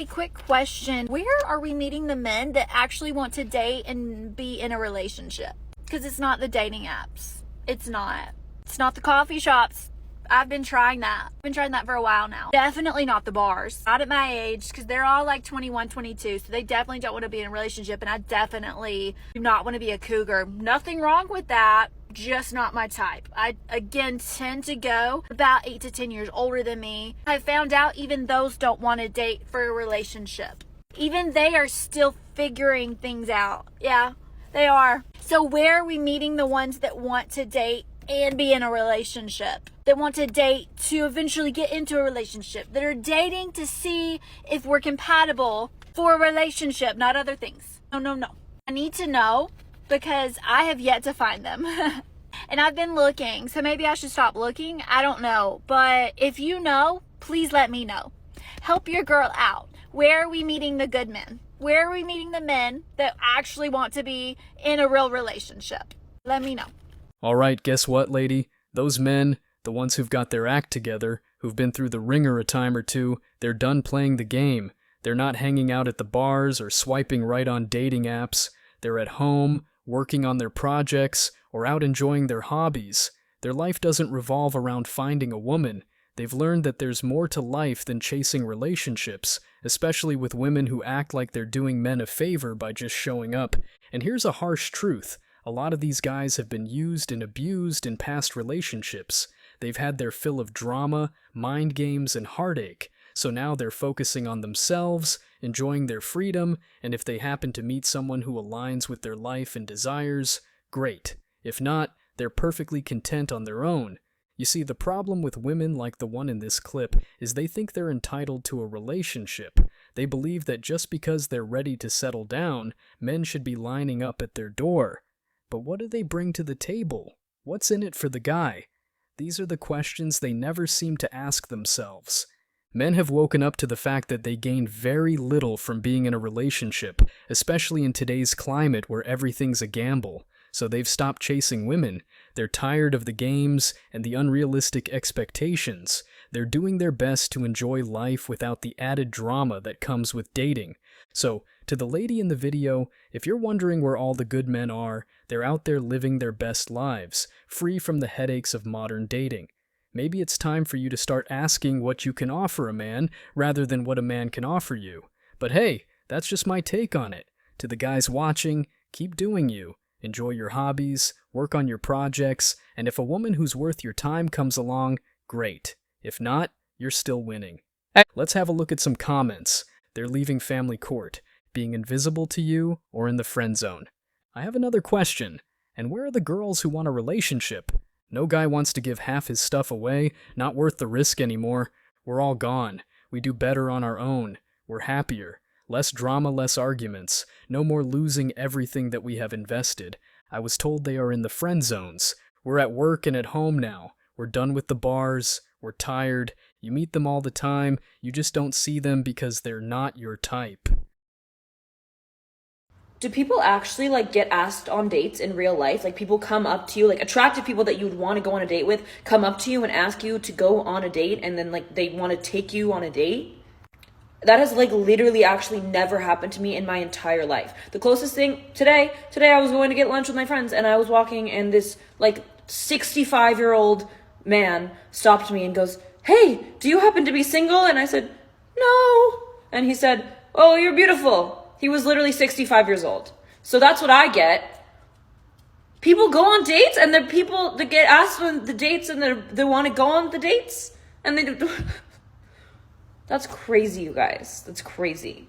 A quick question. Where are we meeting the men that actually want to date and be in a relationship? Because it's not the dating apps. It's not. It's not the coffee shops. I've been trying that. I've been trying that for a while now. Definitely not the bars. Not at my age, because they're all like 21, 22. So they definitely don't want to be in a relationship. And I definitely do not want to be a cougar. Nothing wrong with that. Just not my type. I, again, tend to go about 8 to 10 years older than me. I found out even those don't want to date for a relationship. Even they are still figuring things out. Yeah, they are. So where are we meeting the ones that want to date and be in a relationship? That want to date to eventually get into a relationship. That are dating to see if we're compatible for a relationship, not other things. No. I need to know, because I have yet to find them. And I've been looking, so maybe I should stop looking. I don't know. But if you know, please let me know. Help your girl out. Where are we meeting the good men? Where are we meeting the men that actually want to be in a real relationship? Let me know. All right, guess what, lady? Those men, the ones who've got their act together, who've been through the ringer a time or two, they're done playing the game. They're not hanging out at the bars or swiping right on dating apps. They're at home, working on their projects, or out enjoying their hobbies. Their life doesn't revolve around finding a woman. They've learned that there's more to life than chasing relationships, especially with women who act like they're doing men a favor by just showing up. And here's a harsh truth. A lot of these guys have been used and abused in past relationships. They've had their fill of drama, mind games, and heartache. So now they're focusing on themselves, enjoying their freedom, and if they happen to meet someone who aligns with their life and desires, great. If not, they're perfectly content on their own. You see, the problem with women like the one in this clip is they think they're entitled to a relationship. They believe that just because they're ready to settle down, men should be lining up at their door. But what do they bring to the table? What's in it for the guy? These are the questions they never seem to ask themselves. Men have woken up to the fact that they gain very little from being in a relationship, especially in today's climate where everything's a gamble. So they've stopped chasing women. They're tired of the games and the unrealistic expectations. They're doing their best to enjoy life without the added drama that comes with dating. So, to the lady in the video, if you're wondering where all the good men are, they're out there living their best lives, free from the headaches of modern dating. Maybe it's time for you to start asking what you can offer a man rather than what a man can offer you. But hey, that's just my take on it. To the guys watching, keep doing you. Enjoy your hobbies, work on your projects, and if a woman who's worth your time comes along, great. If not, you're still winning. Let's have a look at some comments. They're leaving family court, being invisible to you, or in the friend zone. I have another question. And where are the girls who want a relationship? No guy wants to give half his stuff away, not worth the risk anymore. We're all gone. We do better on our own. We're happier. Less drama, less arguments. No more losing everything that we have invested. I was told they are in the friend zones. We're at work and at home now. We're done with the bars. We're tired. You meet them all the time. You just don't see them because they're not your type. Do people actually get asked on dates in real life? Like, people come up to you, like attractive people that you would want to go on a date with, come up to you and ask you to go on a date, and then they want to take you on a date? That has literally actually never happened to me in my entire life. The closest thing today I was going to get lunch with my friends, and I was walking, and this 65-year-old man stopped me and goes, "Hey, do you happen to be single?" And I said, "No." And he said, "Oh, you're beautiful." He was literally 65 years old. So that's what I get. People go on dates, and they're people that get asked on the dates, and they want to go on the dates, and they do. That's crazy, you guys. That's crazy.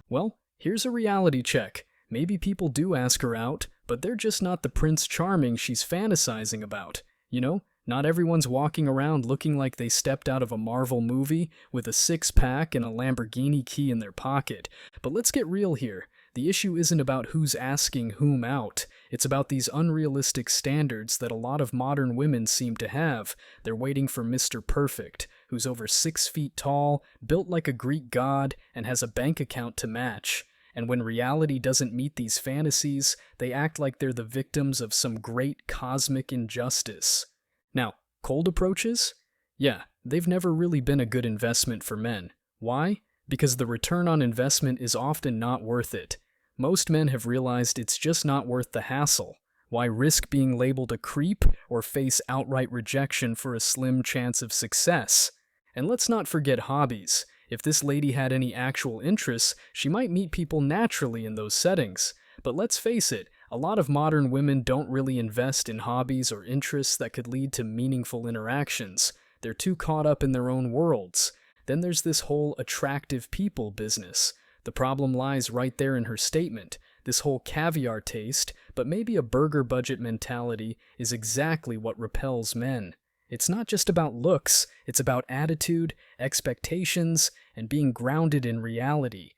Well, here's a reality check. Maybe people do ask her out, but they're just not the Prince Charming she's fantasizing about. You know, not everyone's walking around looking like they stepped out of a Marvel movie with a six-pack and a Lamborghini key in their pocket. But let's get real here. The issue isn't about who's asking whom out. It's about these unrealistic standards that a lot of modern women seem to have. They're waiting for Mr. Perfect, who's over 6 feet tall, built like a Greek god, and has a bank account to match. And when reality doesn't meet these fantasies, they act like they're the victims of some great cosmic injustice. Now, cold approaches? Yeah, they've never really been a good investment for men. Why? Because the return on investment is often not worth it. Most men have realized it's just not worth the hassle. Why risk being labeled a creep or face outright rejection for a slim chance of success? And let's not forget hobbies. If this lady had any actual interests, she might meet people naturally in those settings. But let's face it, a lot of modern women don't really invest in hobbies or interests that could lead to meaningful interactions. They're too caught up in their own worlds. Then there's this whole attractive people business. The problem lies right there in her statement. This whole caviar taste, but maybe a burger budget mentality, is exactly what repels men. It's not just about looks, it's about attitude, expectations, and being grounded in reality.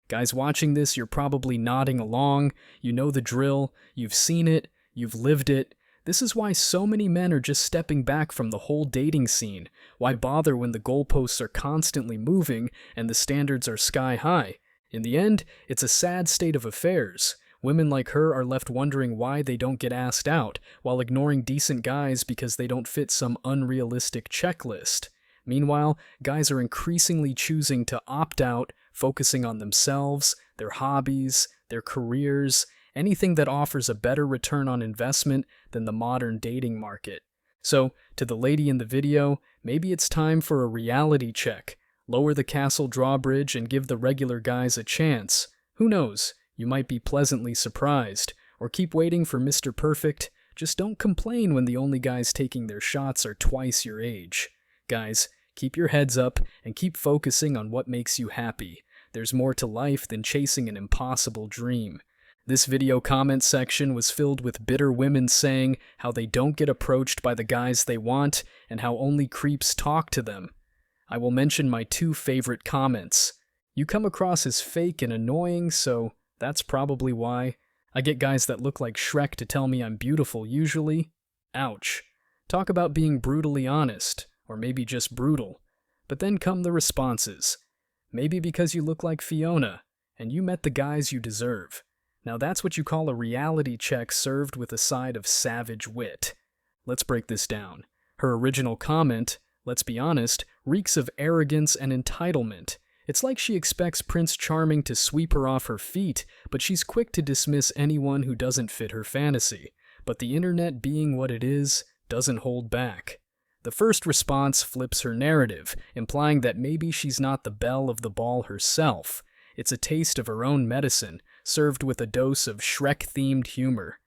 Guys watching this, you're probably nodding along, you know the drill, you've seen it, you've lived it. This is why so many men are just stepping back from the whole dating scene. Why bother when the goalposts are constantly moving and the standards are sky high? In the end, it's a sad state of affairs. Women like her are left wondering why they don't get asked out, while ignoring decent guys because they don't fit some unrealistic checklist. Meanwhile, guys are increasingly choosing to opt out, focusing on themselves, their hobbies, their careers, anything that offers a better return on investment than the modern dating market. So, to the lady in the video, maybe it's time for a reality check. Lower the castle drawbridge and give the regular guys a chance. Who knows? You might be pleasantly surprised. Or keep waiting for Mr. Perfect. Just don't complain when the only guys taking their shots are twice your age. Guys, keep your heads up and keep focusing on what makes you happy. There's more to life than chasing an impossible dream. This video comment section was filled with bitter women saying how they don't get approached by the guys they want and how only creeps talk to them. I will mention my 2 favorite comments. You come across as fake and annoying, so that's probably why. I get guys that look like Shrek to tell me I'm beautiful usually. Ouch. Talk about being brutally honest, or maybe just brutal. But then come the responses. Maybe because you look like Fiona, and you met the guys you deserve. Now that's what you call a reality check served with a side of savage wit. Let's break this down. Her original comment, let's be honest, reeks of arrogance and entitlement. It's like she expects Prince Charming to sweep her off her feet, but she's quick to dismiss anyone who doesn't fit her fantasy. But the internet being what it is, doesn't hold back. The first response flips her narrative, implying that maybe she's not the belle of the ball herself. It's a taste of her own medicine, served with a dose of Shrek-themed humor.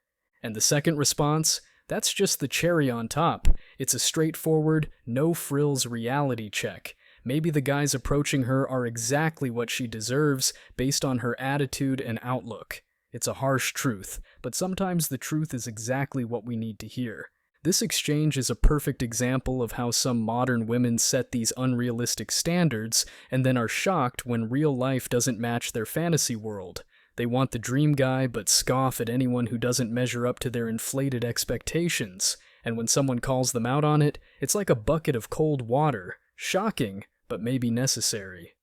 And the second response? That's just the cherry on top. It's a straightforward, no-frills reality check. Maybe the guys approaching her are exactly what she deserves based on her attitude and outlook. It's a harsh truth, but sometimes the truth is exactly what we need to hear. This exchange is a perfect example of how some modern women set these unrealistic standards and then are shocked when real life doesn't match their fantasy world. They want the dream guy but scoff at anyone who doesn't measure up to their inflated expectations. And when someone calls them out on it, it's like a bucket of cold water. Shocking, but maybe necessary.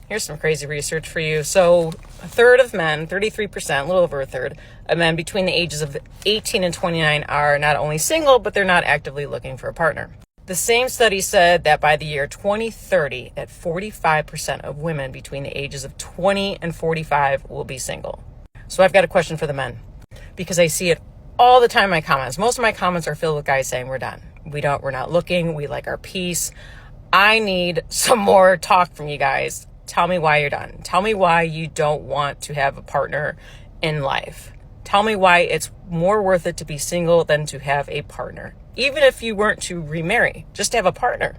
Here's some crazy research for you. So, a third of men, 33%, a little over a third, of men between the ages of 18 and 29 are not only single, but they're not actively looking for a partner. The same study said that by the year 2030, that 45% of women between the ages of 20 and 45 will be single. So I've got a question for the men, because I see it all the time in my comments. Most of my comments are filled with guys saying we're done. We're not looking. We like our peace. I need some more talk from you guys. Tell me why you're done. Tell me why you don't want to have a partner in life. Tell me why it's more worth it to be single than to have a partner. Even if you weren't to remarry, just to have a partner.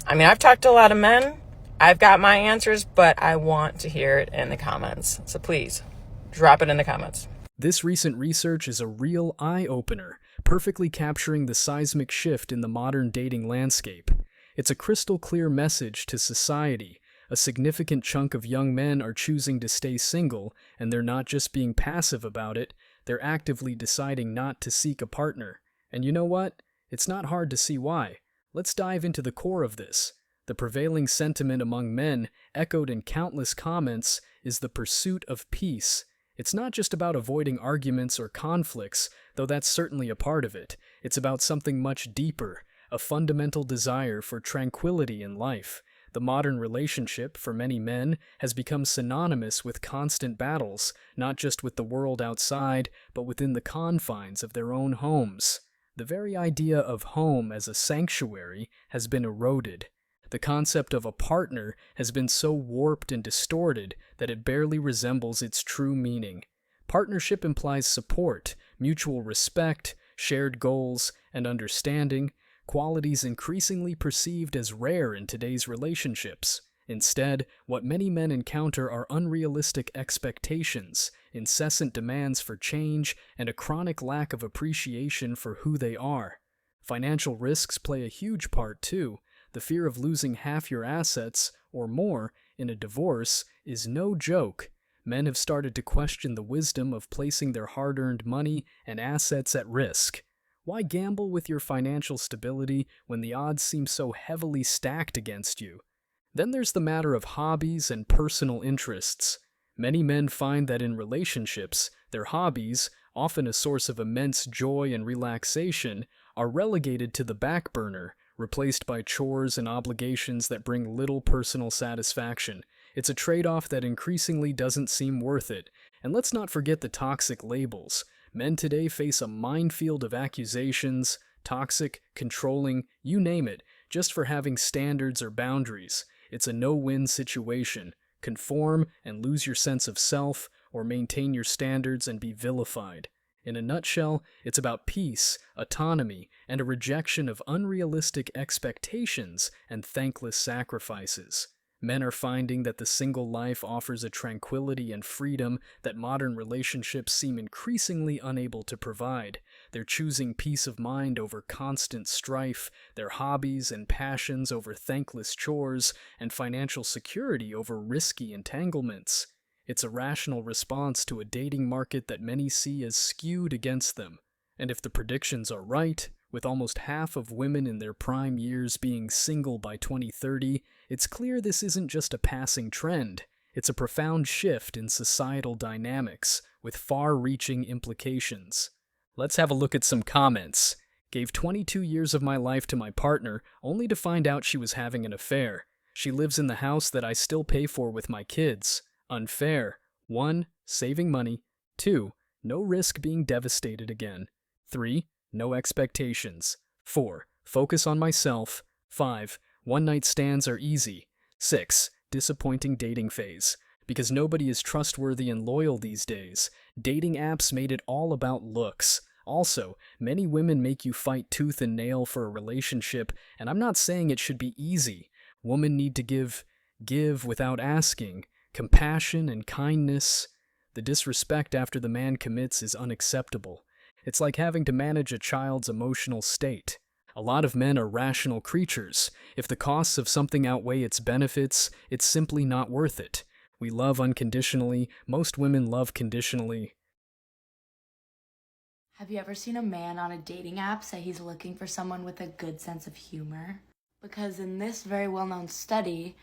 I mean, I've talked to a lot of men. I've got my answers, but I want to hear it in the comments. So please, drop it in the comments. This recent research is a real eye-opener, perfectly capturing the seismic shift in the modern dating landscape. It's a crystal clear message to society. A significant chunk of young men are choosing to stay single, and they're not just being passive about it, they're actively deciding not to seek a partner. And you know what? It's not hard to see why. Let's dive into the core of this. The prevailing sentiment among men, echoed in countless comments, is the pursuit of peace. It's not just about avoiding arguments or conflicts, though that's certainly a part of it. It's about something much deeper, a fundamental desire for tranquility in life. The modern relationship, for many men, has become synonymous with constant battles, not just with the world outside, but within the confines of their own homes. The very idea of home as a sanctuary has been eroded. The concept of a partner has been so warped and distorted that it barely resembles its true meaning. Partnership implies support, mutual respect, shared goals, and understanding, qualities increasingly perceived as rare in today's relationships. Instead, what many men encounter are unrealistic expectations, incessant demands for change, and a chronic lack of appreciation for who they are. Financial risks play a huge part too. The fear of losing half your assets, or more, in a divorce is no joke. Men have started to question the wisdom of placing their hard-earned money and assets at risk. Why gamble with your financial stability when the odds seem so heavily stacked against you? Then there's the matter of hobbies and personal interests. Many men find that in relationships, their hobbies, often a source of immense joy and relaxation, are relegated to the back burner, replaced by chores and obligations that bring little personal satisfaction. It's a trade-off that increasingly doesn't seem worth it. And let's not forget the toxic labels. Men today face a minefield of accusations, toxic, controlling, you name it, just for having standards or boundaries. It's a no-win situation. Conform and lose your sense of self, or maintain your standards and be vilified. In a nutshell, it's about peace, autonomy, and a rejection of unrealistic expectations and thankless sacrifices. Men are finding that the single life offers a tranquility and freedom that modern relationships seem increasingly unable to provide. They're choosing peace of mind over constant strife, their hobbies and passions over thankless chores, and financial security over risky entanglements. It's a rational response to a dating market that many see as skewed against them. And if the predictions are right, with almost half of women in their prime years being single by 2030, it's clear this isn't just a passing trend. It's a profound shift in societal dynamics, with far-reaching implications. Let's have a look at some comments. Gave 22 years of my life to my partner, only to find out she was having an affair. She lives in the house that I still pay for with my kids. Unfair. 1. Saving money. 2. No risk being devastated again. 3. No expectations. 4. Focus on myself. 5. One-night stands are easy. 6. Disappointing dating phase. Because nobody is trustworthy and loyal these days. Dating apps made it all about looks. Also, many women make you fight tooth and nail for a relationship, and I'm not saying it should be easy. Women need to give without asking. Compassion and kindness. The disrespect after the man commits is unacceptable. It's like having to manage a child's emotional state. A lot of men are rational creatures. If the costs of something outweigh its benefits, it's simply not worth it. We love unconditionally. Most women love conditionally. Have you ever seen a man on a dating app say he's looking for someone with a good sense of humor? Because in this very well-known study,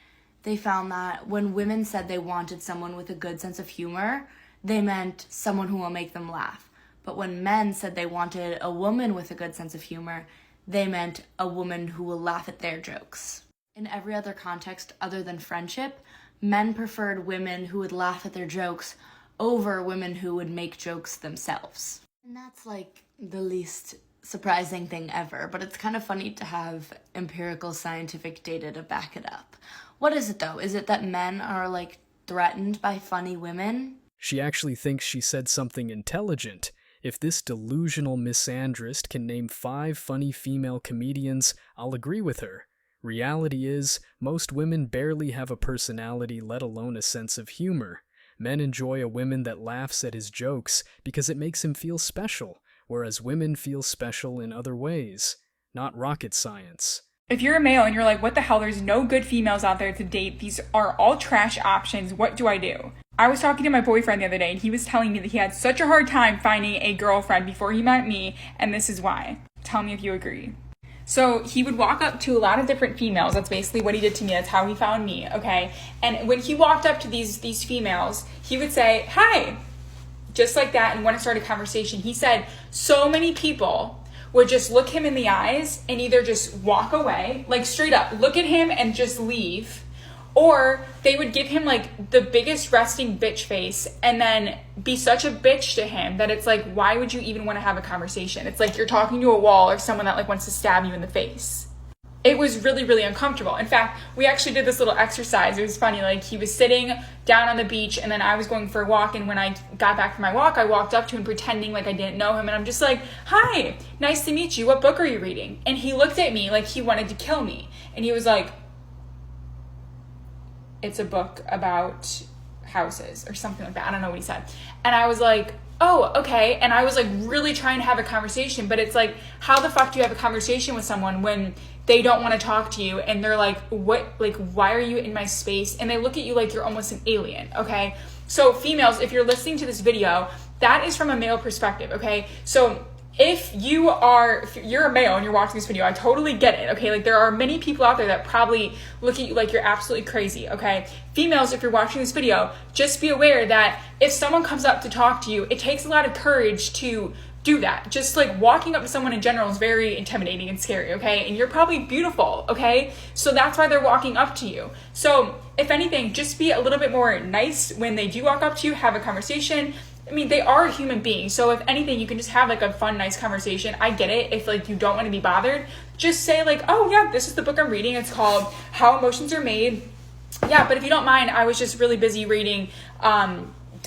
they found that when women said they wanted someone with a good sense of humor, they meant someone who will make them laugh. But when men said they wanted a woman with a good sense of humor, they meant a woman who will laugh at their jokes. In every other context other than friendship, men preferred women who would laugh at their jokes over women who would make jokes themselves. And that's like the least surprising thing ever, but it's kind of funny to have empirical scientific data to back it up. What is it though? Is it that men are like threatened by funny women? She actually thinks she said something intelligent. If this delusional misandrist can name 5 funny female comedians, I'll agree with her. Reality is, most women barely have a personality, let alone a sense of humor. Men enjoy a woman that laughs at his jokes because it makes him feel special, whereas women feel special in other ways. Not rocket science. If you're a male and you're like, what the hell, there's no good females out there to date, these are all trash options, what do I do? I was talking to my boyfriend the other day and he was telling me that he had such a hard time finding a girlfriend before he met me, and this is why. Tell me if you agree. So he would walk up to a lot of different females. That's basically what he did to me. That's how he found me, okay? And when he walked up to these females, he would say, hi, just like that, and want to start a conversation. He said so many people would just look him in the eyes and either just walk away, like straight up, look at him and just leave, Or they would give him like the biggest resting bitch face and then be such a bitch to him that it's like, why would you even want to have a conversation? It's like you're talking to a wall or someone that like wants to stab you in the face. It was really, really uncomfortable. In fact, we actually did this little exercise. It was funny. Like, he was sitting down on the beach, and then I was going for a walk, and when I got back from my walk, I walked up to him pretending like I didn't know him, and I'm just like, hi, nice to meet you. What book are you reading? And he looked at me like he wanted to kill me. And he was like, it's a book about houses or something like that. I don't know what he said. And I was like, oh, okay. And I was like really trying to have a conversation, but it's like, how the fuck do you have a conversation with someone when they don't want to talk to you and they're like, what, like, why are you in my space? And they look at you like you're almost an alien, okay? So females, if you're listening to this video, that is from a male perspective, okay? So if you're a male and you're watching this video, I totally get it, okay? Like, there are many people out there that probably look at you like you're absolutely crazy, okay? Females, if you're watching this video, just be aware that if someone comes up to talk to you, it takes a lot of courage to do that. Just like walking up to someone in general is very intimidating and scary, okay? And you're probably beautiful, okay? So that's why they're walking up to you. So if anything, just be a little bit more nice when they do walk up to you, have a conversation. I mean, they are a human being. So if anything, you can just have like a fun, nice conversation. I get it. If like you don't want to be bothered, just say like, oh yeah, this is the book I'm reading. It's called How Emotions Are Made. Yeah, but if you don't mind, I was just really busy reading,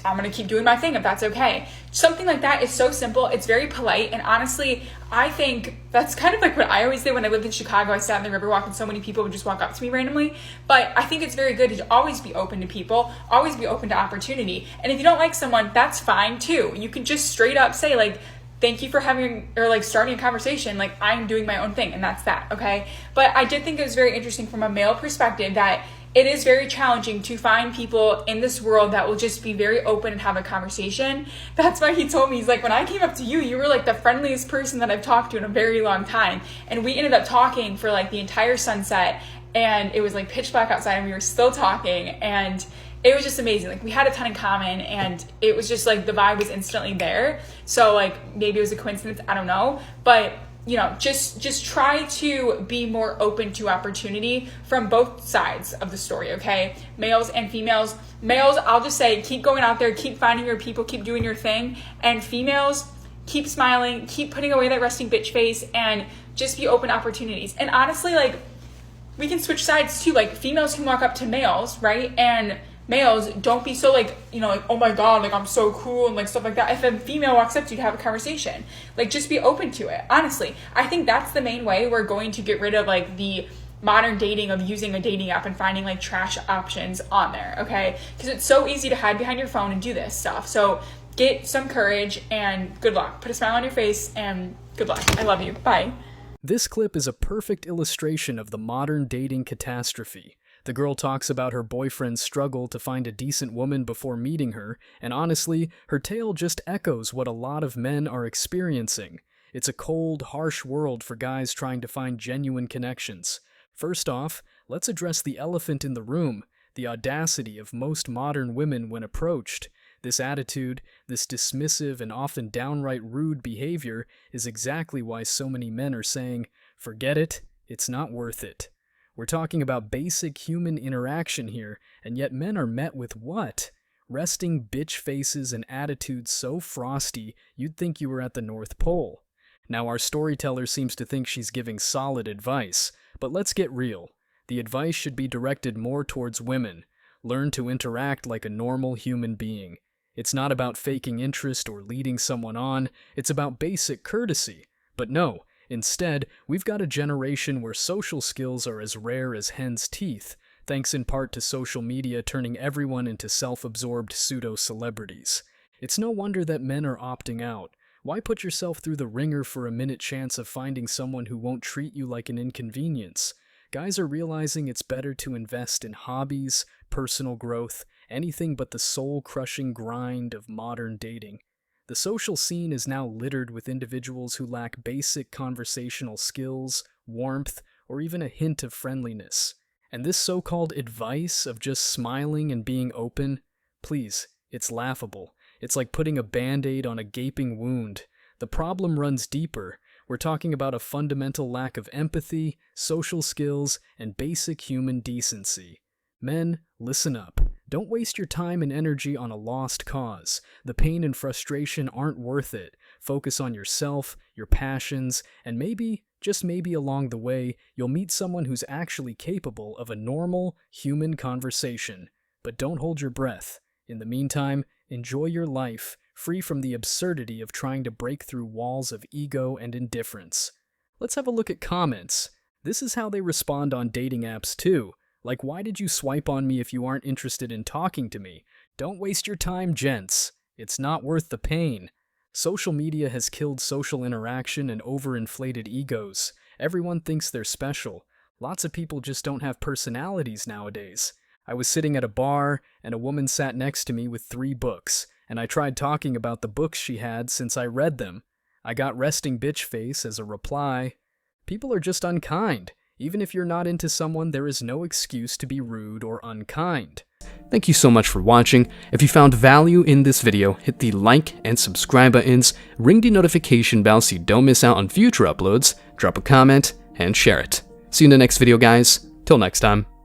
I'm going to keep doing my thing if that's okay. Something like that is so simple. It's very polite. And honestly, I think that's kind of like what I always did when I lived in Chicago. I sat in the Riverwalk and so many people would just walk up to me randomly. But I think it's very good to always be open to people, always be open to opportunity. And if you don't like someone, that's fine too. You can just straight up say like, thank you for having, or like starting a conversation. Like, I'm doing my own thing and that's that, okay? But I did think it was very interesting from a male perspective that it is very challenging to find people in this world that will just be very open and have a conversation. That's why he told me, he's like, when I came up to you, you were like the friendliest person that I've talked to in a very long time. And we ended up talking for like the entire sunset, and it was like pitch black outside and we were still talking, and it was just amazing. Like, we had a ton in common, and it was just like the vibe was instantly there. So like maybe it was a coincidence, I don't know, but you know, just try to be more open to opportunity from both sides of the story, okay? Males and females. Males, I'll just say, keep going out there, keep finding your people, keep doing your thing. And females, keep smiling, keep putting away that resting bitch face, and just be open to opportunities. And honestly, like, we can switch sides too. Like, females can walk up to males, right? And males, don't be so like, you know, like, oh my god, like, I'm so cool and like stuff like that. If a female walks up to you to have a conversation, like, just be open to it. Honestly, I think that's the main way we're going to get rid of like the modern dating of using a dating app and finding like trash options on there, okay? Because it's so easy to hide behind your phone and do this stuff. So get some courage and good luck. Put a smile on your face and good luck. I love you. Bye. This clip is a perfect illustration of the modern dating catastrophe. The girl talks about her boyfriend's struggle to find a decent woman before meeting her, and honestly, her tale just echoes what a lot of men are experiencing. It's a cold, harsh world for guys trying to find genuine connections. First off, let's address the elephant in the room, the audacity of most modern women when approached. This attitude, this dismissive and often downright rude behavior is exactly why so many men are saying, forget it, it's not worth it. We're talking about basic human interaction here, and yet men are met with what? Resting bitch faces and attitudes so frosty, you'd think you were at the North Pole. Now, our storyteller seems to think she's giving solid advice, but let's get real. The advice should be directed more towards women. Learn to interact like a normal human being. It's not about faking interest or leading someone on, it's about basic courtesy. But no, instead, we've got a generation where social skills are as rare as hen's teeth, thanks in part to social media turning everyone into self-absorbed pseudo-celebrities. It's no wonder that men are opting out. Why put yourself through the ringer for a minute chance of finding someone who won't treat you like an inconvenience? Guys are realizing it's better to invest in hobbies, personal growth, anything but the soul-crushing grind of modern dating. The social scene is now littered with individuals who lack basic conversational skills, warmth, or even a hint of friendliness. And this so-called advice of just smiling and being open, please, it's laughable. It's like putting a band-aid on a gaping wound. The problem runs deeper. We're talking about a fundamental lack of empathy, social skills, and basic human decency. Men, listen up. Don't waste your time and energy on a lost cause. The pain and frustration aren't worth it. Focus on yourself, your passions, and maybe, just maybe along the way, you'll meet someone who's actually capable of a normal, human conversation. But don't hold your breath. In the meantime, enjoy your life, free from the absurdity of trying to break through walls of ego and indifference. Let's have a look at comments. This is how they respond on dating apps too. Like, why did you swipe on me if you aren't interested in talking to me? Don't waste your time, gents. It's not worth the pain. Social media has killed social interaction and overinflated egos. Everyone thinks they're special. Lots of people just don't have personalities nowadays. I was sitting at a bar, and a woman sat next to me with 3 books, and I tried talking about the books she had since I read them. I got resting bitch face as a reply. People are just unkind. Even if you're not into someone, there is no excuse to be rude or unkind. Thank you so much for watching. If you found value in this video, hit the like and subscribe buttons, ring the notification bell so you don't miss out on future uploads, drop a comment, and share it. See you in the next video, guys. Till next time.